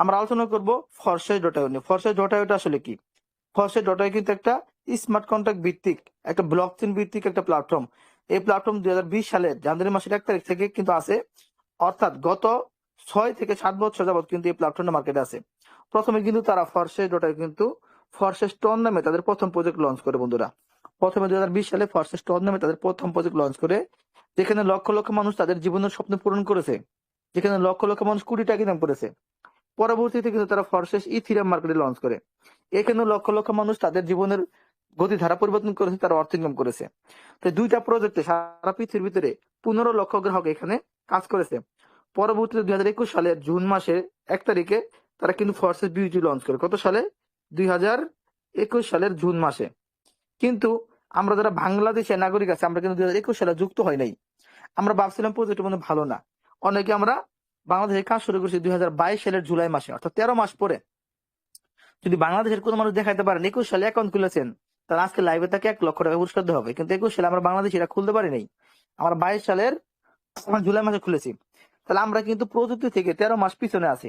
আমরা আলোচনা করব ফরশেস ডট আইও নিয়ে। ফরশেস ডট আইওটা আসলে কি? ফরশেস ডট আইও কিন্তু একটা স্মার্ট কন্ট্রাক্ট ভিত্তিক, একটা ব্লক চেইন ভিত্তিক একটা প্ল্যাটফর্ম। এই প্ল্যাটফর্ম 2020 সালের জানুয়ারি মাসের 1 তারিখ থেকে কিন্তু আছে, অর্থাৎ গত 6 থেকে 7 বছর যাবত কিন্তু এই প্ল্যাটফর্মটা মার্কেটে আছে। প্রথমে কিন্তু তারা ফরশেস ডট আইও কিন্তু ফরশেস টন নামে তাদের প্রথম প্রজেক্ট লঞ্চ করে বন্ধুরা। প্রথমে 2020 সালে ফরশেস টন নামে তাদের প্রথম প্রজেক্ট লঞ্চ করে, যেখানে লক্ষ লক্ষ মানুষ তাদের জীবনের স্বপ্ন পূরণ করেছে, যেখানে লক্ষ লক্ষ মানুষ কোটি টাকা ইনকাম করেছে। পরবর্তীতে কিন্তু তারা ফরশেস ইথিরিয়াম মার্কেটে লঞ্চ করে, এখানে লক্ষ লক্ষ মানুষ তাদের জীবনের গতিধারা পরিবর্তন করেছে, তারা অর্থ ইনকাম করেছে। তো দুইটা প্রজেক্টে সারা পৃথিবীর ভিতরে 15 লক্ষ গ্রাহক এখানে কাজ করেছে। পরবর্তীতে 2021 সালের জুন মাসে 1 তারিখে তারা কিন্তু ফরশেস বিউটি লঞ্চ করে। কত সালে? 2021 সালের জুন মাসে। কিন্তু আমরা যারা বাংলাদেশের নাগরিক আছে, আমরা কিন্তু 2021 সালে যুক্ত হয় নাই। আমরা ভাবছিলাম প্রজেক্ট মনে ভালো না, অনেকে আমরা বাংলাদেশে কাজ শুরু করেছি 2022 সালের জুলাই মাসে, অর্থাৎ 13 মাস পরে। যদি বাংলাদেশের কোনো মানুষ দেখাতে পারেন 21 সালে অ্যাকাউন্ট খুলেছেন, তাহলে আজকে লাইভে তাকে 1 লক্ষ টাকা পুরস্কার দেওয়া হবে। কিন্তু 21 সালে আমরা বাংলাদেশে এটা খুলতে পারি নাই, আমরা 22 সালের জুলাই মাসে খুলেছি। তাহলে আমরা কিন্তু প্রযুক্তি থেকে 13 মাস পিছনে আছি।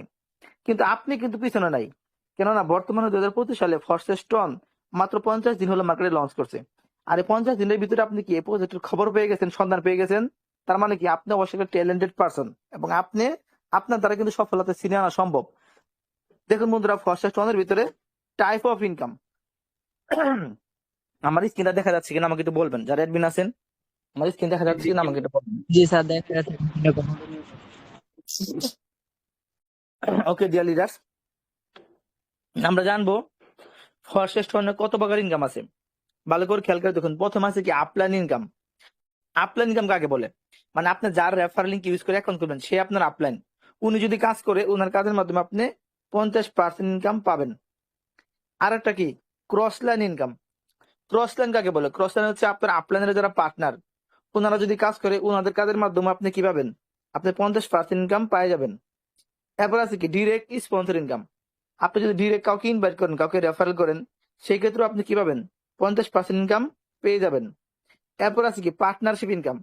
কিন্তু আপনি কিন্তু পিছনে নাই, কেননা বর্তমানে 2025 সালে ফরশেস টন মাত্র 50 দিন হলো মার্কেটে লঞ্চ করছে। আর এই 50 দিনের ভিতরে আপনি কি এই প্রজেক্টের খবর পেয়ে গেছেন, সন্ধান পেয়ে গেছেন, তার মানে কি আপনি অবশ্যই একটা ট্যালেন্টেড পারসন, এবং আপনার দ্বারা কিন্তু সফলতা ছিনিয়ে আনা সম্ভব। দেখুন বন্ধুরা, ফরশেস টনের ভিতরে টাইপ অফ ইনকাম, আমার স্ক্রিনটা দেখা যাচ্ছে কিনা আমাকে একটু বলবেন, যারা অ্যাডমিন আছেন। আমার স্ক্রিন দেখা যাচ্ছে কিনা আমাকে একটু বলবেন। জি স্যার, দেখা যাচ্ছে। ওকে ডিয়ার লিডার্স, আমরা জানবো ফরশেস টনের কত প্রকার ইনকাম আছে। ভালো করে খেয়াল করে দেখুন। প্রথম আছে কি আপলাইন ইনকাম। আপলাইন ইনকাম কাকে বলে? মানে আপনি যার রেফার লিঙ্ক ইউজ করে অ্যাকাউন্ট করবেন সে আপনার আপলাইন। উনি যদি কাজ করে, ওনার কাজের মাধ্যমে আপনি 50% ইনকাম পাবেন। আর একটা কি cross line income. Cross line কাকে বলে? ক্রস লাইন হচ্ছে আপনার আপলাইনের যারা পার্টনার, ওনারা যদি কাজ করে, ওনাদের কাজের মাধ্যমে আপনি কি পাবেন? আপনি 50% ইনকাম পেয়ে যাবেন। এরপর আছে কি ডিরেক্ট স্পন্সর ইনকাম। আপনি যদি ডিরেক্ট কাউকে ইনভাইট করেন, কাউকে রেফারেল করেন, সেই ক্ষেত্রে আপনি কি পাবেন? 50% ইনকাম পেয়ে যাবেন। এরপর আছে কি পার্টনারশিপ ইনকাম,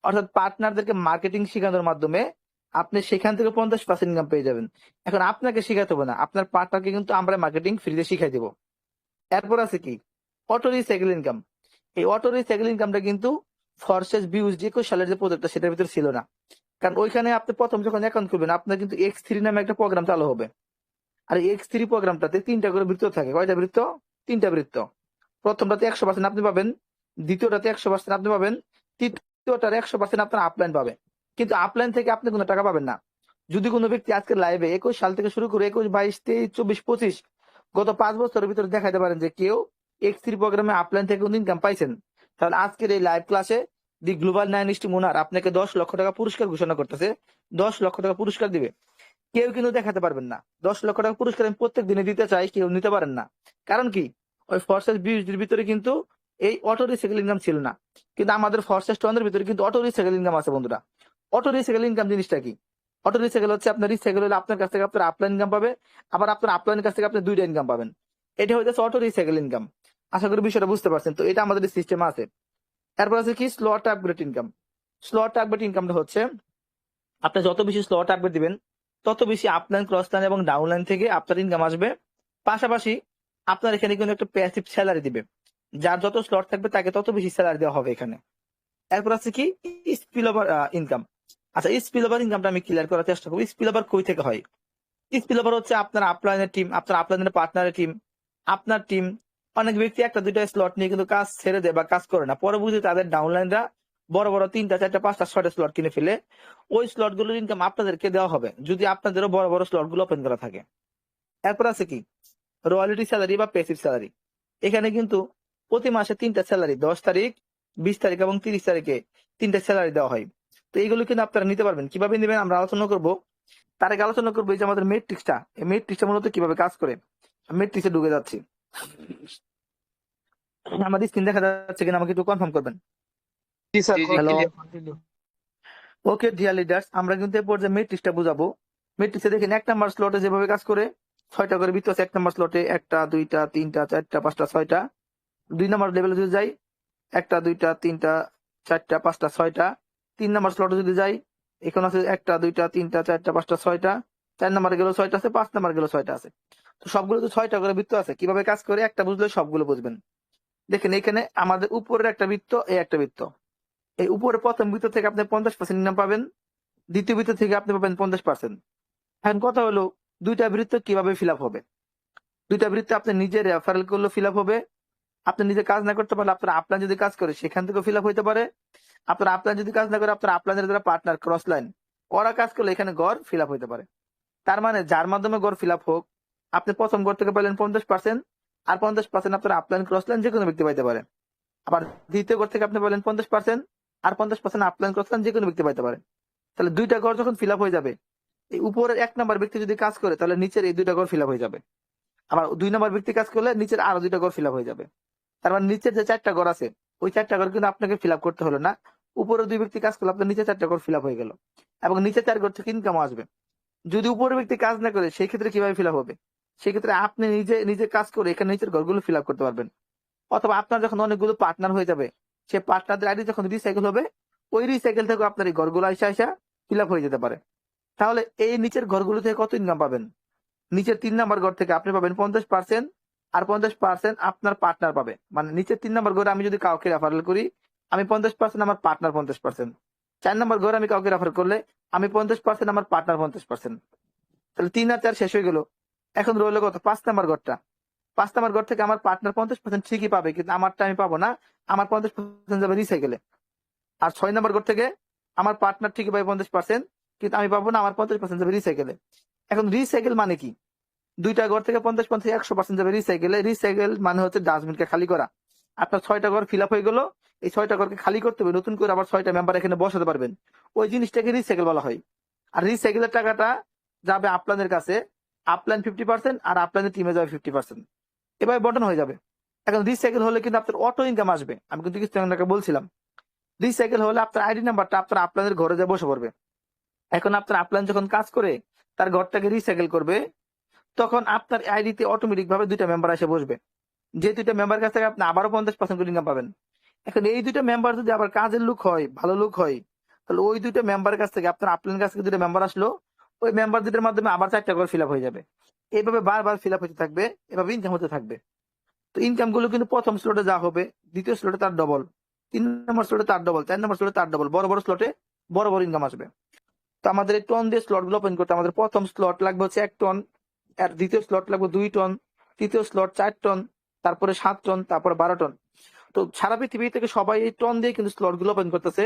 অর্থাৎ পার্টনারদেরকে মার্কেটিং শেখানোর মাধ্যমে আপনি সেখান থেকে 50% ইনকাম পেয়ে যাবেন। এখন আপনাকে শেখাতে হবে না, আপনার পার্টনারকে কিন্তু আমরা মার্কেটিং ফ্রিতে শিখাই দেবো। এরপর আছে কি অটো রিসাইকেল ইনকাম। এই অটো রিসাইকেল ইনকামটা কিন্তু ফরশেস বিউজ 21 সালের যে প্রজেক্টটা সেটার ভিতরে ছিল না, কারণ ওইখানে আপনি প্রথম যখন অ্যাকাউন্ট করবেন আপনার কিন্তু X3 নামে একটা প্রোগ্রাম চালু হবে। আর X3 প্রোগ্রামটাতে 3টা করে বৃত্ত থাকে। কয়টা বৃত্ত? 3টা বৃত্ত। প্রথমটাতে 100% আপনি পাবেন, দ্বিতীয়টাতে 100% আপনি পাবেন, তৃতীয়টার 100% আপনার আপলাইন পাবে। কিন্তু আপলাইন থেকে আপনি কোনো টাকা পাবেন না। যদি কোনো ব্যক্তি আজকে লাইভে 21 সাল থেকে শুরু করে 21, 22, 23, 24, 25 গত 5 বছরের ভিতরে দেখাতে পারেন যে কেউ X3 প্রোগ্রামে আপলাইন থেকে ইনকাম পাইছেন, তাহলে আজকের এই লাইভ ক্লাসে দি গ্লোবাল 9 মুনার আপনাকে 10 লক্ষ টাকা পুরস্কার ঘোষণা করতেছে। 10 লক্ষ টাকা পুরস্কার দিবে। কেউ কিন্তু দেখাতে পারবেন না। 10 লক্ষ টাকা পুরস্কার আমি প্রত্যেক দিনে দিতে চাই, কেউ নিতে পারেন না। কারণ কি? ওই ফরশেস বিউটির ভিতরে কিন্তু এই অটো রিসাইকেল ইনকাম ছিল না, কিন্তু আমাদের ফরশেস টনের ভিতরে কিন্তু অটো রিসাইকেল ইনকাম আছে বন্ধুরা। অটো রিসাইকেল ইনকাম জিনিসটা কি? অটো রিসাইকেল হচ্ছে আপনার রিসাইকেল হলে আপনার কাছ থেকে আপনার আপলাইন ইনকাম পাবে, আবার আপনার আপলাইনের কাছ থেকে আপনি 2টা ইনকাম পাবেন। এটা হচ্ছে অটো রিসাইকেল ইনকাম। আশা করি বিষয়টা বুঝতে পারছেন। তো এটা আমাদের সিস্টেম আছে। এরপর আছে কি slot upgrade income. Slot upgrade ইনকামটা হচ্ছে আপনি যত বেশি স্লট আপগ্রেড দিবেন তত বেশি আপলাইন, ক্রস লাইন এবং ডাউনলাইন থেকে আপনার ইনকাম আসবে। পাশাপাশি আপনার এখানে কিন্তু একটা প্যাসিভ স্যালারি দিবে, যার যত স্লট থাকবে তাকে তত বেশি স্যালারি দেওয়া হবে এখানে। এরপর আছে কি স্পিল ওভার ইনকাম। আচ্ছা, স্পিল ওভার ইনকামটা আমি ক্লিয়ার করার চেষ্টা করবো। স্পিল ওভার কই থেকে হয়? স্পিল ওভার হচ্ছে আপনার আপলাইনের টিম, আপনার আপলাইনের পার্টনারের টিম, আপনার টিম, অনেক ব্যক্তি 1টা 2টা স্লট নিয়ে কিন্তু কাজ ছেড়ে দেয় বা কাজ করে না। পরবর্তীতে তাদের ডাউনলাইনরা বড় বড় 3টা 4টা 5টা 6টা স্লট কিনে ফেলে। ওই স্লট গুলোর ইনকাম আপনাদেরকে দেওয়া হবে যদি আপনাদেরও বড় বড় স্লট গুলো ওপেন করা থাকে। এরপর আছে কি রয়্যালিটি স্যালারি বা প্যাসিভ স্যালারি। এখানে কিন্তু প্রতি মাসে 3টা স্যালারি, 10 তারিখ, 20 তারিখ এবং 30 তারিখে 3টা স্যালারি দেওয়া হয়। তো এইগুলো কিন্তু আপনারা নিতে পারবেন। কিভাবে নেবেন আমরা আলোচনা করবো। তার আগে আলোচনা করবো এই যে আমাদের মেট্রিক্সটা, এই মেট্রিক্সটা মূলত কিভাবে কাজ করে। মেট্রিক্সে ঢুকে যাচ্ছি। আমাদের স্ক্রিন দেখা যাচ্ছে কিনা আমাকে একটু কনফার্ম করবেন। জি sir, hello. Continue. Okay dear leaders, আমরা কিন্তু এরপর যে মেট্রিক্সটা বুঝাবো। মেট্রিক্সে দেখেন 1 নাম্বার স্লটে যেভাবে কাজ করে 6টা করে বৃত্ত আছে। 1 নাম্বার স্লটে 1টা 2টা 3টা 4টা 5টা 6টা। 2 নাম্বার লেভেলে যদি যাই 1টা 2টা 3টা 4টা 5টা 6টা। 3 নাম্বার স্লটে যদি যাই এখানে আছে 1টা 2টা 3টা 4টা 5টা 6টা। 4 নাম্বার গেল 6টা আছে, 5 নাম্বার গেল 6টা আছে। তো সবগুলো তো 6টা করে বৃত্ত আছে, কিভাবে কাজ করে একটা বুঝলে সবগুলো বুঝবেন। দেখেন এখানে আমাদের উপরের একটা বৃত্ত, এই একটা বৃত্ত। এই উপরে প্রথম বৃত্ত থেকে আপনি 50% ইনকাম পাবেন, দ্বিতীয় বৃত্ত থেকে আপনি পাবেন 50%। এখন কথা হলো দুইটা বৃত্ত কিভাবে ফিল আপ হবে। দুইটা বৃত্ত আপনি নিজে রেফারেল করলে ফিল আপ হবে, আপনি নিজে কাজ না করতে পারলে আপনার আপলাইন যদি কাজ করে সেখান থেকে ফিল আপ হইতে পারে, আপনার আপলাইন যদি কাজ না করে আপনার আপলাইনের যারা পার্টনার ক্রস লাইন ওরা কাজ করলে এখানে গড় ফিল আপ হইতে পারে। তার মানে যার মাধ্যমে গড় ফিল আপ হোক, আপনি প্রথম গড় থেকে পেলেন 50%, আর 50% আপনার আপলাইন ক্রস লাইন যে কোনো ব্যক্তি পাইতে পারে। আবার দ্বিতীয় গড় থেকে আপনি পেলেন 50%, আর 50% আপলাইন ক্রস লাইন যে কোনো ব্যক্তি পাইতে পারে। তাহলে দুইটা গড় যখন ফিল আপ হয়ে যাবে, এই উপরের 1 নাম্বার ব্যক্তি যদি কাজ করে তাহলে নিচের এই দুইটা গড় ফিল আপ হয়ে যাবে। আবার 2 নাম্বার ব্যক্তি কাজ করলে নিচের আরো দুইটা গড় ফিল আপ হয়ে যাবে। তার মানে নিচের যে 4টা ঘর আছে ওই 4টা ঘর কিন্তু আপনাকে ফিল আপ করতে হলো না, উপরে 2 ব্যক্তি কাজ করলে আপনার নিচে 4টা ঘর ফিল আপ হয়ে গেল, এবং নিচে 4 ঘর থেকে ইনকাম আসবে। যদি উপরের ব্যক্তি কাজ না করে সেই ক্ষেত্রে কিভাবে ফিল আপ হবে, সেই ক্ষেত্রে আপনি নিজে নিজে কাজ করে এখানে নিচের ঘরগুলো ফিল আপ করতে পারবেন। অথবা আপনার যখন অনেকগুলো পার্টনার হয়ে যাবে, সে পার্টনারদের আইডি যখন রিসাইকেল হবে, ওই রিসাইকেল থেকে আপনার এই ঘরগুলো আইসা ফিল আপ হয়ে যেতে পারে। তাহলে এই নিচের ঘরগুলো থেকে কত ইনকাম পাবেন, নিচের 3 নাম্বার ঘর থেকে আপনি পাবেন 50%, আর 50% আপনার পার্টনার পাবে। মানে নিচের 3 নাম্বার ঘরে আমি যদি কাউকে রেফারেল করি, আমি 50%, আমার পার্টনার 50%। 4 নাম্বার ঘরে আমি কাউকে রেফার করলে আমি 50%, আমার পার্টনার 50%। তাহলে 3 আর 4 শেষ হয়ে গেল। এখন রইল কত, 5 নাম্বার ঘরটা। 5 নাম্বার ঘর থেকে আমার পার্টনার 50% ঠিকই পাবে, কিন্তু আমারটা আমি পাবো না, আমার 50% যাবে রিসাইকেলে। আর 6 নাম্বার ঘর থেকে আমার পার্টনার ঠিকই পাবে 50%, কিন্তু আমি পাবো না, আমার 50% যাবে রিসাইকেলে। এখন রিসাইকেল মানে কি, দুইটা ঘর থেকে 50% 100% যাবে রিসাইকেলে। রিসাইকেল মানে হচ্ছে ডাস্টবিনকে খালি করা। আপনার 6টা ঘর ফিল আপ হয়ে গেল, এই 6টা ঘরকে খালি করতে হবে, নতুন করে আবার 6টা মেম্বার এখানে বসাতে পারবেন। ওই জিনিসটাকে রিসাইকেল বলা হয়। আর রিসাইকেলের টাকাটা যাবে আপলানের কাছে, আপলাইন 50% আর আপলাইনের টিমে যাবে 50%, এভাবে বন্টন হয়ে যাবে। এখন রিসাইকেল হলে কিন্তু আপনার অটো ইনকাম আসবে, আমি কিন্তু কিছু আগে বলছিলাম। রিসাইকেল হলে আপনার আইডি নাম্বারটা আপনার আপলানের ঘরে যা বসে পড়বে। এখন আপনার আপলাইন যখন কাজ করে তার ঘরটাকে রিসাইকেল করবে, তখন আপনার আইডিতে অটোমেটিক ভাবে 2টা মেম্বার এসে বসবে। যে 2টা মেম্বার কাছ থেকে আপনি আবারও 50% করে ইনকাম পাবেন। এখন এই 2টা মেম্বার যদি আবার কাজের লোক হয়, ভালো লোক হয়, তাহলে ওই 2টা মেম্বারের কাছ থেকে আপনার আপলাইনের কাছ থেকে 2টা মেম্বার আসলো, ওই মেম্বার 2টার মাধ্যমে আবার 4টা করে ফিল আপ হয়ে যাবে। এইভাবে বারবার ফিল আপ হতে থাকবে, এভাবে ইনকাম হতে থাকবে। তো ইনকাম গুলো কিন্তু প্রথম স্লটে যা হবে, দ্বিতীয় স্লটে তার ডবল, 3 নম্বর স্লটে তার ডবল, 4 নম্বর স্লটে তার ডবল, বড় বড় স্লটে বড় বড় ইনকাম আসবে। তো আমাদের এই টন দিয়ে স্লট গুলো ওপেন করতে আমাদের প্রথম স্লট লাগবে হচ্ছে 1 টন, আর দ্বিতীয় স্লট লাগবে 2 টন, তৃতীয় স্লট 4 টন, তারপরে 7 টন, তারপরে 12 টন। তো সারা পৃথিবী থেকে সবাই এই টন দিয়ে কিন্তু স্লট গুলো ওপেন করতেছে।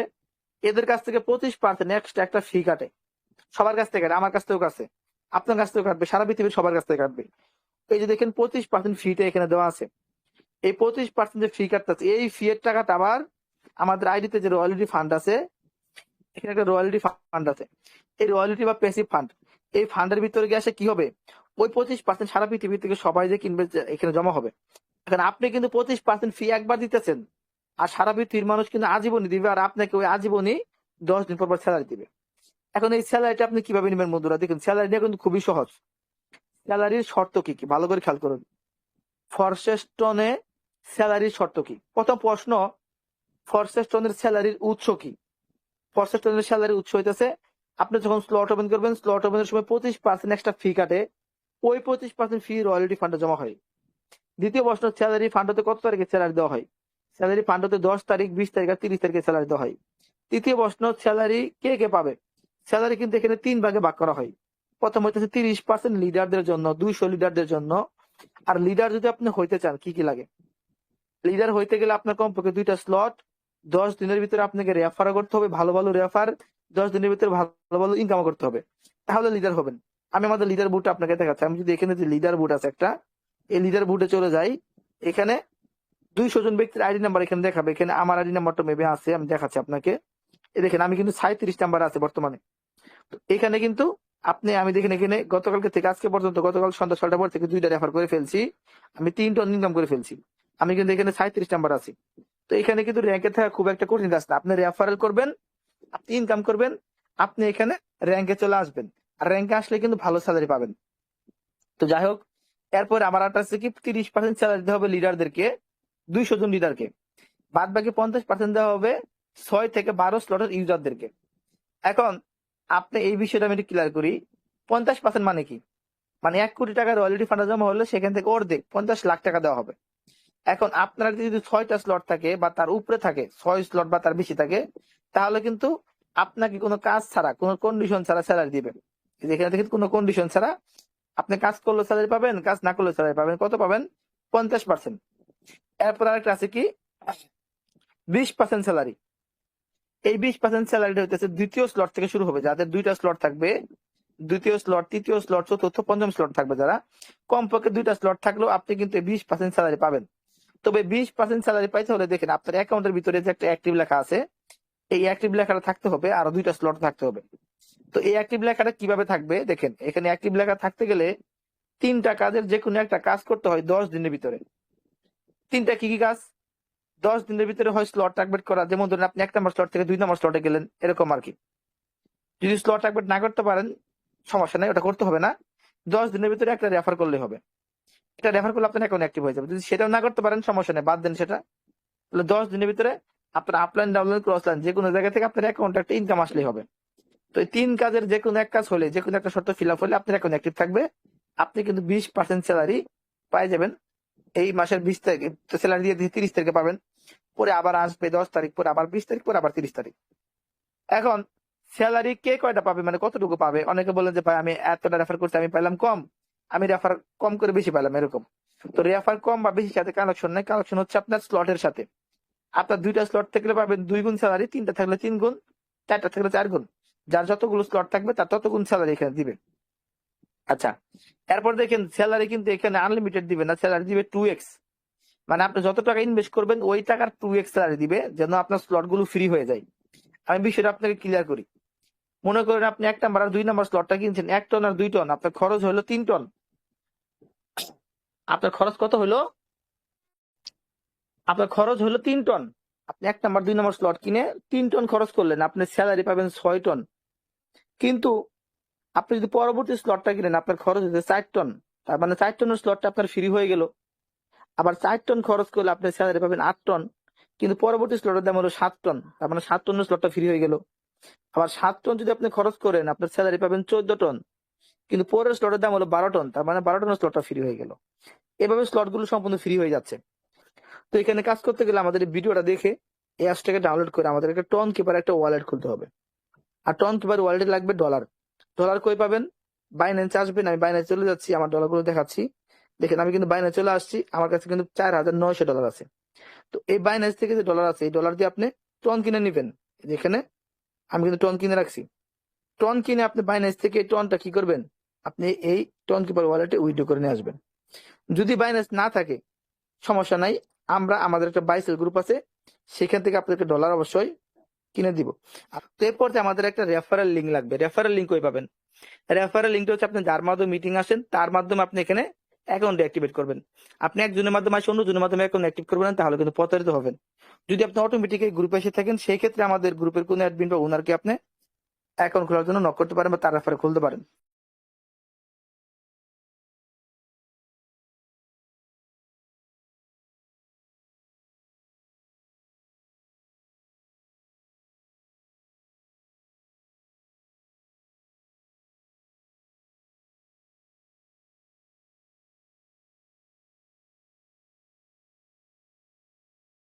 এদের কাছ থেকে 25% এক্সট্রা একটা ফি কাটে, সবার কাছ থেকে, আমার কাছ থেকেও কাটে, আপনার কাছ থেকেও কাটবে, সারা পৃথিবীর সবার কাছ থেকে কাটবে। এই যে দেখেন 25% ফিটা এখানে দেওয়া আছে, এই 25% যে ফি কাটতেছে, এই ফি এর টাকাটা আবার আমাদের আইডিতে যে রয়্যালিটি ফান্ড আছে, এখানে একটা রয়্যালিটি ফান্ড আছে, এই রয়্যালিটি বা প্যাসিভ ফান্ড, এই ফান্ডের ভিতরে গিয়ে আসে কি হবে, ওই 25% সারা পৃথিবী থেকে সবাই যে কিনবে এখানে জমা হবে। এখন আপনি কিন্তু 25% ফি একবার দিতেছেন, আর সারা পৃথিবীর মানুষ কিন্তু আজীবনই দিবে, আর আপনাকে ওই আজীবনই 10 দিন পর স্যালারি দিবে। এখন এই স্যালারিটা আপনি কিভাবে নেবেন বন্ধুরা, দেখুন স্যালারি নিয়ে কিন্তু খুবই সহজ। স্যালারির শর্ত কি কি ভালো করে খেয়াল করুন। ফরশেস্টনে স্যালারির শর্ত কি, প্রথম প্রশ্ন, ফরশেস্টনের স্যালারির উৎস কি। ফরশেস্টনের স্যালারির উৎস হইতেছে আপনি যখন স্লট ওপেন করবেন, স্লট ওপেনের সময় 25% একটা ফি কাটে, ওই 25% ফি রয়্যালিটি ফান্ডে জমা হয়। দ্বিতীয় প্রশ্ন, স্যালারি ফান্ড হতে কত তারিখে স্যালারি দেওয়া হয়। স্যালারি ফান্ড হতে 10 তারিখ, 20 তারিখ আর 30 তারিখে স্যালারি দেওয়া হয়। তৃতীয় প্রশ্ন, স্যালারি কে কে পাবে। স্যালারি কিন্তু এখানে 3 ভাগে ভাগ করা হয়। প্রথম হইতেছে 30% লিডারদের জন্য, 200 লিডারদের জন্য। আর লিডার যদি আপনি হইতে চান কি কি লাগে, লিডার হইতে গেলে আপনার কমপক্ষে 2টা স্লট, 10 দিনের ভিতরে আপনাকে রেফার করতে হবে, ভালো ভালো রেফার, 10 দিনের ভিতরে ভালো ভালো ইনকাম করতে হবে, তাহলে লিডার হবেন। আমি আমাদের লিডার বুটটা আপনাকে দেখাচ্ছি। আমি যদি এখানে যে লিডার বুট আছে একটা, এই লিডার বুটে চলে যাই, এখানে 200 জন ব্যক্তির আইডি নাম্বার এখানে দেখাবে। এখানে আমার আইডি নাম্বারটা মেবি আছে, আমি দেখাচ্ছি আপনাকে। এই দেখেন আমি কিন্তু 37 নাম্বার আছে বর্তমানে। তো এখানে কিন্তু আমি দেখেন এখানে গতকালকে থেকে আজকে পর্যন্ত, গতকাল সন্ধ্যা 6টার পর থেকে 2টা রেফার করে ফেলছি, আমি 3 টন ইনকাম করে ফেলছি। আমি কিন্তু এখানে 37 নাম্বার আছি। তো এখানে কিন্তু র্যাঙ্কে থাকা খুব একটা কঠিন কাজ না, আপনি রেফারেল করবেন, আপনি ইনকাম করবেন, আপনি এখানে র্যাঙ্কে চলে আসবেন, আর র্যাঙ্কে আসলে কিন্তু ভালো স্যালারি পাবেন। তো যাই হোক, এরপর আমার একটা আছে কি 30% স্যালারি দেওয়া হবে লিডারদেরকে, 200 জন লিডারকে। বাদ বাকি 50% দেওয়া হবে 6 থেকে 12 স্লটের ইউজারদেরকে। এখন আপনি এই বিষয়টা আমি একটু ক্লিয়ার করি। 50% মানে কি? মানে 1 কোটি টাকা রয়্যালটি ফান্ডে জমা হলে সেখান থেকে অর্ধেক 50 লাখ টাকা দেওয়া হবে। এখন আপনার যদি 6টা স্লট থাকে বা তার উপরে থাকে, 6 স্লট বা তার বেশি থাকে, তাহলে কিন্তু আপনাকে কোনো কাজ ছাড়া, কোনো কন্ডিশন ছাড়া স্যালারি দিবে। যেখানে দেখেন কোনো কন্ডিশন ছাড়া আপনি কাজ করলে স্যালারি পাবেন, কাজ না করলে স্যালারি পাবেন। কত পাবেন? 50%। এরপর আরেকটা আছে কি 20% স্যালারি। এই 20% স্যালারিটা হইতেছে দ্বিতীয় স্লট থেকে শুরু হবে। যাদের 2টা স্লট থাকবে, দ্বিতীয় স্লট, তৃতীয় স্লট, চতুর্থ, পঞ্চম স্লট থাকবে যারা, কমপক্ষে 2টা স্লট থাকলেও আপনি কিন্তু 20% স্যালারি পাবেন। তবে 20% স্যালারি পাইতে হলে দেখেন আপনার অ্যাকাউন্টের ভিতরে যে একটা অ্যাক্টিভ লেখা আছে, এই অ্যাক্টিভ লেখাটা থাকতে হবে, আরো 2টা স্লট থাকতে হবে। তো এই অ্যাক্টিভ লেখাটা কিভাবে থাকবে দেখেন, এখানে অ্যাক্টিভ লেখা থাকতে গেলে 3টা কাজের যে কোনো একটা কাজ করতে হয় 10 দিনের ভিতরে। 3টা কি কি কাজ? 10 দিনের ভিতরে হয় স্লট আপডেট করা, যেমন ধরেন আপনি 1 নম্বর স্লট থেকে 2 নম্বর স্লটে গেলেন, এরকম আর কি। যদি স্লট আপডেট না করতে পারেন সমস্যা নাই, ওটা করতে হবে না। 10 দিনের ভিতরে একটা রেফার করলে হবে। এটা রেফার করলে আপনার অ্যাকাউন্ট অ্যাক্টিভ হয়ে যাবে। যদি সেটাও না করতে পারেন সমস্যা নেই, বাদ দেন সেটা। তাহলে 10 দিনের ভিতরে আপনার আপলাইন, ডাউনলাইন, ক্রস লাইন যে কোনো জায়গা থেকে আপনার অ্যাকাউন্টে একটা ইনকাম আসলেই হবে। তো এই 3 কাজের যে কোনো এক কাজ হলে, যে কোনো একটা শর্ত ফিল আপ হলে আপনার অ্যাকাউন্ট অ্যাক্টিভ থাকবে। আপনি কিন্তু 20% স্যালারি পাই যাবেন এই মাসের 20 তারিখে। স্যালারি দিয়ে 30 তারিখে পাবেন, পরে আবার আসবে 10 তারিখ, পরে আবার 20 তারিখ, পরে আবার 30 তারিখ। এখন স্যালারি কে কয়টা পাবে, মানে কতটুকু পাবে? অনেকে বলেন যে ভাই আমি এতটা রেফার করছি, আমি পাইলাম কম, আমি রেফার কম করে বেশি পাইলাম, এরকম। তো রেফার কম বা বেশির সাথে কানেকশন নাই, কানেকশন হচ্ছে আপনার স্লটের সাথে। আপনার 2টা স্লট থাকলে পাবেন 2 গুণ স্যালারি, 3টা থাকলে 3 গুণ, 4টা থাকলে 4 গুণ। যার যতগুলো স্লট থাকবে তার তত গুণ স্যালারি এখানে দিবে। আচ্ছা, এরপর দেখেন স্যালারি কিন্তু এখানে আনলিমিটেড দিবে না, স্যালারি দিবে 2x। মানে আপনি যত টাকা ইনভেস্ট করবেন ওই টাকার 2x স্যালারি দিবে, যেন আপনার স্লট গুলো ফ্রি হয়ে যায়। আমি বিষয়টা আপনাকে ক্লিয়ার করি। মনে করেন আপনি 1 নাম্বার আর 2 নাম্বার স্লটটা কিনছেন 1 টন আর 2 টন, আপনার খরচ হলো 3 টন। আপনার খরচ কত হলো? আপনার খরচ হলো 3 টন। আপনি 1 নাম্বার 2 নাম্বার স্লট কিনে 3 টন খরচ করলেন, আপনি স্যালারি পাবেন 6 টন। কিন্তু আপনি যদি পরবর্তী স্লটটা কিনেন আপনার খরচ হচ্ছে 4 টন। তার মানে 4 টনের স্লটটা আপনার ফ্রি হয়ে গেল। আবার 4 টন খরচ করলে আপনি স্যালারি পাবেন 8 টন। কিন্তু পরবর্তী স্লটের দাম হলো 7 টন, তার মানে 7 টনের স্লটটা ফ্রি হয়ে গেল। আবার 7 টন যদি আপনি খরচ করেন আপনার স্যালারি পাবেন 14 টন। কিন্তু পরের স্লটের দাম হলো 12 টন, তার মানে 12 টনের স্লটটা ফ্রি হয়ে গেল। এভাবে স্লট গুলো সম্পূর্ণ ফ্রি হয়ে যাচ্ছে। তো এখানে কাজ করতে গেলে আমাদের এই ভিডিওটা দেখে এই অ্যাপসটাকে ডাউনলোড করে আমাদের একটা টন কিপার একটা ওয়ালেট খুলতে হবে। আর টন কিপার ওয়ালেটে লাগবে ডলার। ডলার কই পাবেন? বাইন্যান্সে আসবেন। আমি বাইন্যান্সে চলে যাচ্ছি, আমার ডলারগুলো দেখাচ্ছি। দেখেন আমি কিন্তু বাইন্যান্সে চলে আসছি, আমার কাছে কিন্তু $4,900 আছে। তো এই বাইন্যান্স থেকে যে ডলার আছে এই ডলার দিয়ে আপনি টন কিনে নিবেন। যেখানে আমি কিন্তু টন কিনে রাখছি। টন কিনে আপনি বাইন্যান্স থেকে এই টনটা কি করবেন? আপনি এই টন কিপার ওয়ালেটে উইথড্র করে নিয়ে আসবেন। যদি বাইন্যান্স না থাকে সমস্যা নাই, আমাদের একটা বাই সেল গ্রুপ আছে, সেখান থেকে আপনাদেরকে ডলার অবশ্যই কিনে দিব। তো এরপর আমাদের একটা রেফারেল লিঙ্ক লাগবে। রেফারেল লিঙ্ক কই পাবেন? রেফারেল লিঙ্কটা হচ্ছে আপনি যার মাধ্যমে মিটিং আসেন তার মাধ্যমে আপনি এখানে অ্যাকাউন্ট অ্যাক্টিভেট করবেন। আপনি একজনের মাধ্যমে আসে অন্যজনের মাধ্যমে অ্যাকাউন্ট অ্যাক্টিভ করবেন না, তাহলে কিন্তু প্রতারিত হবেন। যদি আপনি অটোমেটিক গ্রুপে এসে থাকেন সেই ক্ষেত্রে আমাদের গ্রুপের কোনো অ্যাডমিন বা ওনারকে আপনি অ্যাকাউন্ট খোলার জন্য নক করতে পারেন বা তার রেফারে খুলতে পারেন।